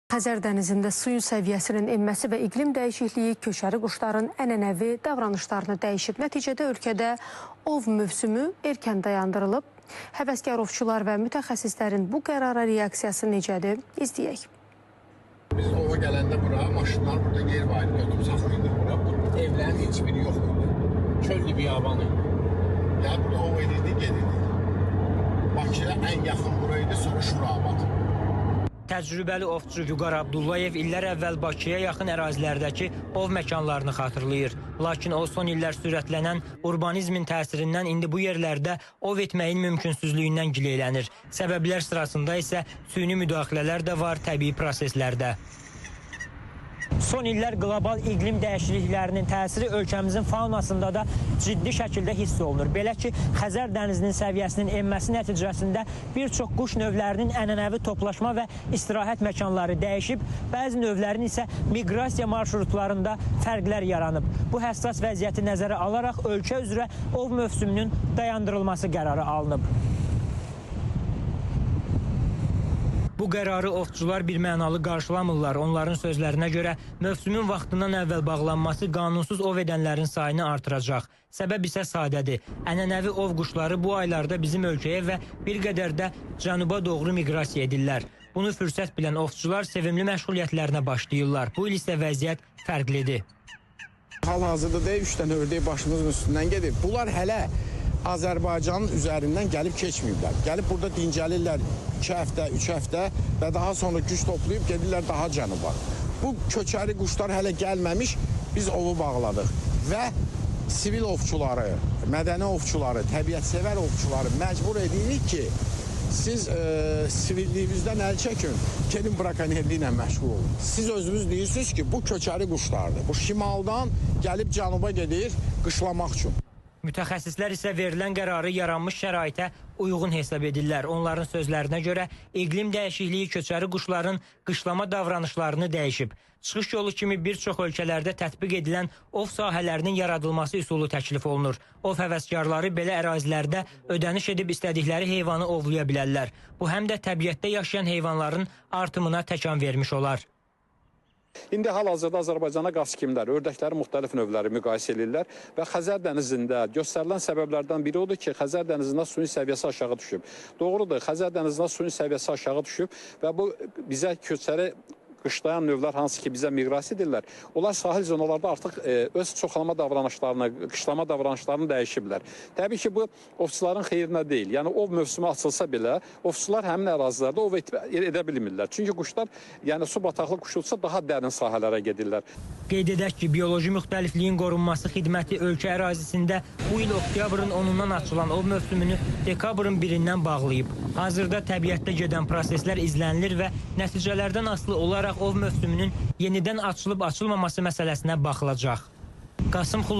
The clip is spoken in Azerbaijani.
Xəzər dənizində suyun səviyyəsinin enməsi və iqlim dəyişikliyi köçəri quşların ənənəvi davranışlarını dəyişib. Nəticədə ölkədə ov mövsümü erkən dayandırılıb. Həvəskar ovçular və mütəxəssislərin bu qərara reaksiyası necədir? İzləyək. Biz ova gələndə bura maşınlar burada yer var idi, götürüb saxlayırdı bura. Bu evlərin heç biri yox idi. Çöllü biyaban idi. Yəni burada ov edirdi, gedirdi. Bakıya ən yaxın buraydı, sonra Şurabat. Təcrübəli ovçu Vüqar Abdullayev illər əvvəl Bakıya yaxın ərazilərdəki ov məkanlarını xatırlayır. Lakin o son illər sürətlənən urbanizmin təsirindən indi bu yerlərdə ov etməyin mümkünsüzlüyündən gileylənir. Səbəblər sırasında isə süni müdaxilələr də var təbii proseslərdə. Son illər qlobal iqlim dəyişikliklərinin təsiri ölkəmizin faunasında da ciddi şəkildə hiss olunur. Belə ki, Xəzər dənizinin səviyyəsinin enməsi nəticəsində bir çox quş növlərinin ənənəvi toplaşma və istirahət məkanları dəyişib, bəzi növlərin isə miqrasiya marşrutlarında fərqlər yaranıb. Bu həssas vəziyyəti nəzərə alaraq ölkə üzrə ov mövsümünün dayandırılması qərarı alınıb. Bu qərarı ovçular birmənalı qarşılamırlar. Onların sözlərinə görə mövsümün vaxtından əvvəl bağlanması qanunsuz ov edənlərin sayını artıracaq. Səbəb isə sadədir. Ənənəvi ov quşları bu aylarda bizim ölkəyə və bir qədər də cənuba doğru miqrasiya edirlər. Bunu fürsət bilən ovçular sevimli məşğuliyyətlərinə başlayırlar. Bu il isə vəziyyət fərqlidir. Hal-hazırda da 3 dənə ördək başımızın üstündən gedir. Bunlar hələ Azərbaycanın üzərindən gəlib keçməyiblər. Gəlib burada dincəlirlər 2 həftə, 3 həftə və daha sonra güc toplayıb gedirlər daha cənuba. Bu köçəri quşlar hələ gəlməmiş biz ovu bağladıq və sivil ovçuları, mədəni ovçuları, təbiətsevər ovçuları məcbur edirik ki, siz sivilliyinizdən əl çəkin, gedin brakonyerliklə məşğul olun. Siz özünüz deyirsiniz ki, bu köçəri quşlardır. Bu şimaldan gəlib cənuba gedir qışlamaq üçün. Mütəxəssislər isə verilən qərarı yaranmış şəraitə uyğun hesab edirlər. Onların sözlərinə görə iqlim dəyişikliyi köçəri quşların qışlama davranışlarını dəyişib. Çıxış yolu kimi bir çox ölkələrdə tətbiq edilən ov sahələrinin yaradılması üsulu təklif olunur. Ov həvəskarları belə ərazilərdə ödəniş edib istədikləri heyvanı ovlaya bilərlər. Bu həm də təbiətdə yaşayan heyvanların artımına təkan vermiş olar. İndi hal-hazırda Azərbaycana qaz kimlər, ördəklərin müxtəlif növləri müqayisə edirlər və Xəzər dənizində göstərilən səbəblərdən biri odur ki, Xəzər dənizində suyun səviyyəsi aşağı düşüb. Doğrudur, Xəzər dənizində suyun səviyyəsi aşağı düşüb və bu bizə köçəri qışlayan növlər hansı ki bizə miqrasiya edirlər, onlar sahil zonalarda artıq öz çoxalma davranışlarını, qışlama davranışlarını dəyişiblər. Təbii ki, bu ovçuların xeyrinə deyil. Yəni, ov mövsümü açılsa belə, ovçular həmin ərazilərdə ov edə bilmirlər. Çünki quşlar, yəni su bataqlı quş olsa daha dərin sahələrə gedirlər. Qeyd edək ki, bioloji müxtəlifliyin qorunması xidməti ölkə ərazisində bu il oktyabrın 10-undan açılan ov mövsümünü dekabrın 1-dən bağlayıb. Hazırda təbiətdə gedən proseslər izlənilir və nəticələrdən asılı olaraq ov mövsümünün yenidən açılıb-açılmaması məsələsinə baxılacaq. Qasım Xuluflu